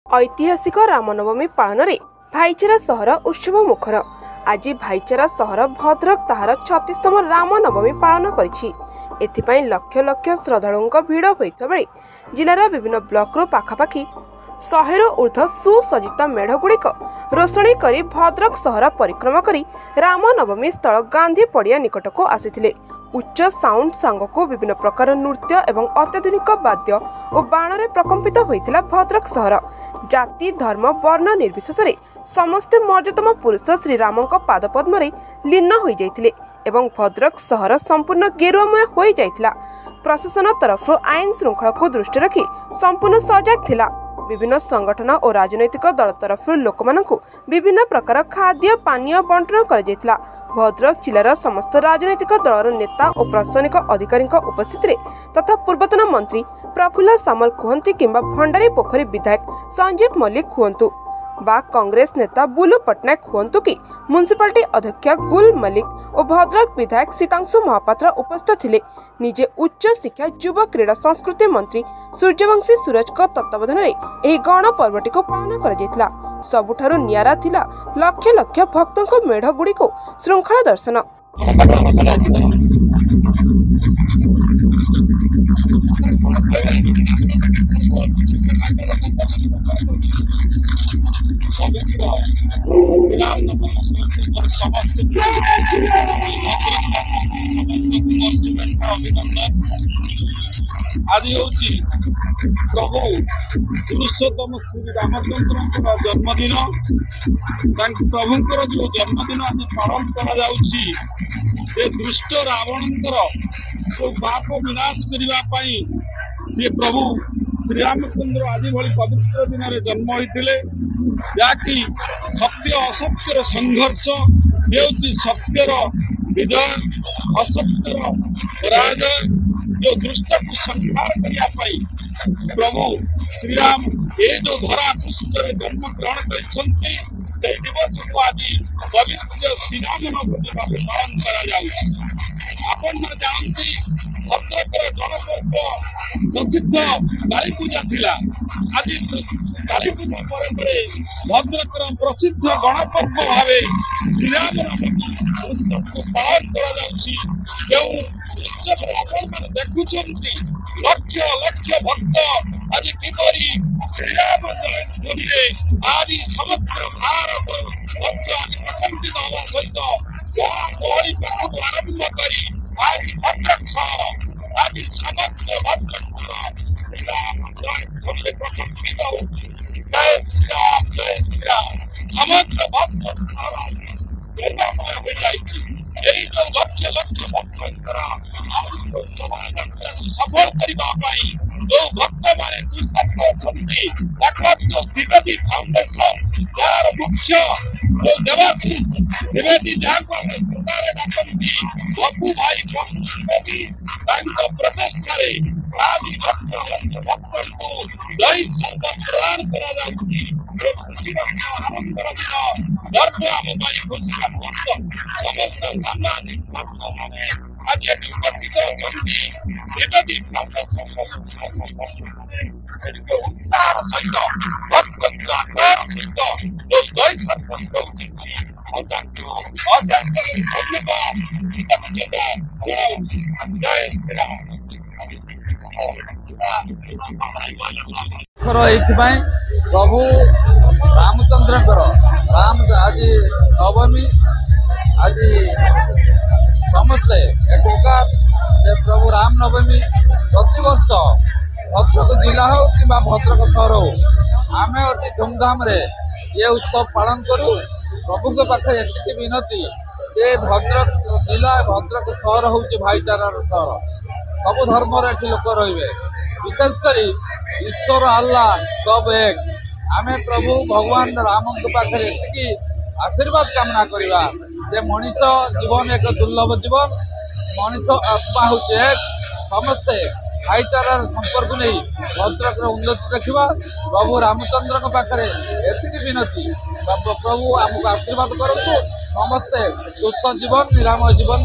ऐतिहासिक रामनवमी पालन में भाईचारा सहर उत्सव मुखर। आज भाईचारा सहर भद्रक ताहार 36तम रामनवमी पालन करिछि। एथिपाई लक्ष लक्ष श्रद्धालुओं भिड़ होइता बेले जिलार विभिन्न ब्लॉकरू पाखापाखि 100 ऊर्ध्व सुसज्जित मेढ़गुड़िक रोषणी करी भद्रक सहर परिक्रमा करी रामनवमी स्थल गांधी पड़िया निकट को आसिथिले। उच्च साउंड सांगको विभिन्न प्रकार नृत्य एवं अत्याधुनिक वाद्य और बाण प्रकम्पित होइथिला भद्रक सहर। जाति धर्म वर्ण निर्विशेष समस्ते मर्यादम पुरुष श्रीरामक पादपद्म लीन हो जाइथिले एवं भद्रक सहर संपूर्ण गेरुआमय हो जाइथिला। प्रशासन तरफ आईन श्रृंखला को दृष्टि रखी संपूर्ण सजग थिला। विभिन्न संगठन और राजनैतिक दल तरफ लोक विभिन्न प्रकार खाद्य पानीय बंटन कर भद्रक जिलार समस्त राजनैतिक दलर नेता और प्रशासनिक अधिकारी उपस्थित तथा पूर्वतन मंत्री प्रफुल्ल सामल कहते किंबा भंडारी पोखरी विधायक संजीव मल्लिक हुंतु बा कांग्रेस नेता बुलु पट्टनायक हुंतु कि म्युनिसिपालिटी अध्यक्ष गुल मल्लिक और भद्रक विधायक सीतांशु महापात्र उपस्थित थिले। निजे उच्च शिक्षा युवा क्रीड़ा संस्कृति मंत्री सूर्यवंशी सूरज को तत्वावधान में गण पर्वटी को पालन कर सबुठारु नियारा थिला लक्ष लक्ष भक्तों मेढ़ गुड़ी को श्रृंखला दर्शन। आज हूँ प्रभु पुरुषोत्तम श्री रामचंद्र जन्मदिन। प्रभुंर जो जन्मदिन आज पालन कर दुष्ट रावणकर जो पाप विनाश करने प्रभु श्री रामचंद्र आज भली पवित्र दिन में जन्म होते जहाँकि सत्य असत्यर संघर्ष ये सत्यर विजय असत्यर पराजय जो दुष्ट को संहार करने प्रभु श्रीराम ये जो धरा पृष्ठ जन्म ग्रहण कर दिवस को आज पवित्र श्रीराम नवमी पालन जानती भद्रक गणपर्व प्रसिद्ध काली पूजा थिला। आज काली पूजा पर भद्रक प्रसिद्ध गणपर्व भाव श्रीराम नवमी को पालन कर देखुं लक्ष लक्ष भक्त आज किपरि श्रीराम जन्मदिने आज समग्र भारत वर्ष आज प्रकम्पित होगा सहित गहली पाखु आरंभ कर आज भद्रक सहर आज समग्र भद्रक श्रीराम जन्मदिने प्रकम्पित हो। जय श्रीराम जय श्रीराम समग्र भद्रक यही जो लक्ष लक्ष भक्तर सफल करने जो भक्त मैंने द्विवेदी फाउंडेशन यार मुख्य जो देवाशीष द्विवेदी जहाँ को डाकती बबू भाई द्विवेदी प्रचेषा आज भक्त को दही सर्व प्रदान गर्व आम खुशी समस्त सामाजिक आज उपस्थित द्विवेदी उत्साह सहित भक्त सहित जो दही सर्व धन्यवाद। प्रभु रामचंद्र राम आज नवमी आज समस्ते एकाकार प्रभु राम नवमी प्रतिवर्ष भद्रक जिला हो कि भद्रक सहर हो आम अति धूमधाम ये उत्सव पालन करूँ। प्रभु के पाखे एति विनती ये भद्रक जिला भद्रक सहर हूँ भाईचारार सहर सबु धर्म लोक रे विशेषकर ईश्वर अल्लाह सब एक आम प्रभु भगवान राम पाखे एति आशीर्वाद कामना करवा जे मनीष जीवन एक दुर्लभ जीवन मनीष आत्मा हूँ एक समस्ते भाईचारार संपर्क नहीं भद्रक उन्नति देखा प्रभु रामचंद्र पाखे एति विनती प्रभु आमको आशीर्वाद करूँ समस्ते सुस्थ जीवन निरामय जीवन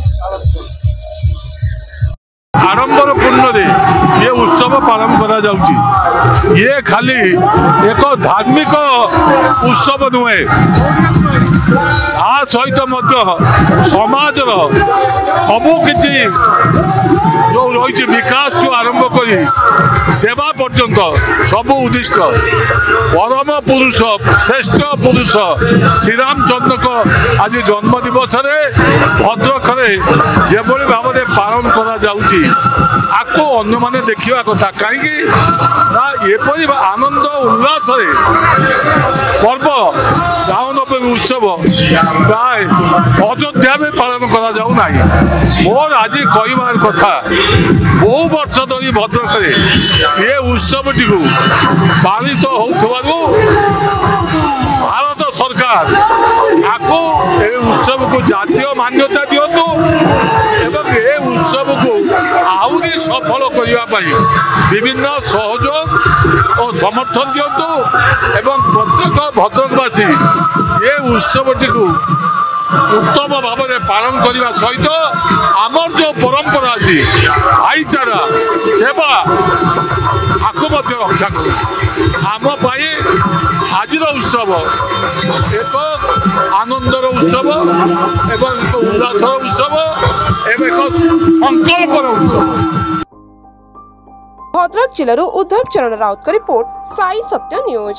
आडंबर पूर्ण दे ये उत्सव पालन करा जाउची। ये खाली एक धार्मिक उत्सव नुहे, आ सहित समाज सबू किसी जो रही विकास ठू आरंभ कर सेवा पर्यंत सबू उद्दिष्ट परम पुरुष श्रेष्ठ पुरुष श्रीरामचंद्र को आज जन्म दिवस भद्रक जो भाव में पालन करा जाउची आपको अन्य माने देखा कथा कहीं एपरी आनंद उल्लास पर्व रामनवमी उत्सव प्राय अयोध्या में पालन करा जाऊ नाही। मोर आज कहबार कथा बहु वर्ष धरी भद्रक ये उत्सव टी पालित हो भारत सरकार आपको ये उत्सव को जातीय मान्यता दिंतु एवं ये उत्सव को आहरी सफल करने विभिन्न सहयोग और समर्थन दिंतु एवं प्रत्येक भद्रकवासी ये उत्सव टी उत्तम भाव में पालन करने सहित आमर जो परंपरा अच्छी भाईचारा सेवा आपको रक्षा कर आम आज उत्सव एक आनंदर उत्सव एवं एक उल्लासर उत्सव एवं एक संकल्पर उत्सव। भद्रक जिलूर उद्धव चरण राउत का रिपोर्ट साई सत्य न्यूज।